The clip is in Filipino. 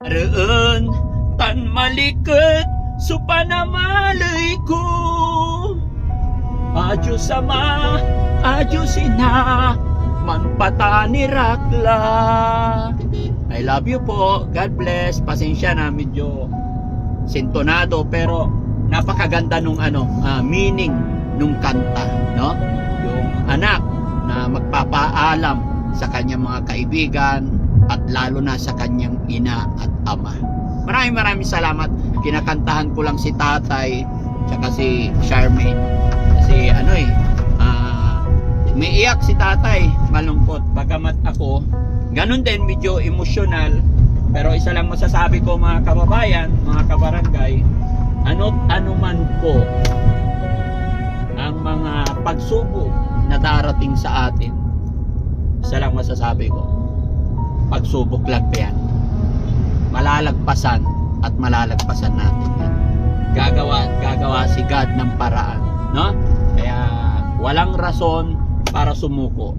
Reun tan maliket supanamalay ko. Adyo sama, adyo sina, manpata ni Rakla. I love you po. God bless. Pasensya na, medyo sintonado pero napakaganda nung meaning nung kanta, no? Yung anak na magpapaalam sa kanyang mga kaibigan at lalo na sa kanyang ina at ama. Maraming salamat. Kinakantahan ko lang si tatay tsaka si Charmaine kasi umiiyak si tatay, malungkot. Bagamat ako ganun din, medyo emosyonal. Pero isa lang masasabi ko, mga kababayan, mga kabarangay, ano man po ang mga pagsubok na darating sa atin, isa lang masasabi ko, pagsubok lang pa yan. Malalagpasan at malalagpasan natin yan. Gagawa si God ng paraan, no? Kaya walang rason para sumuko.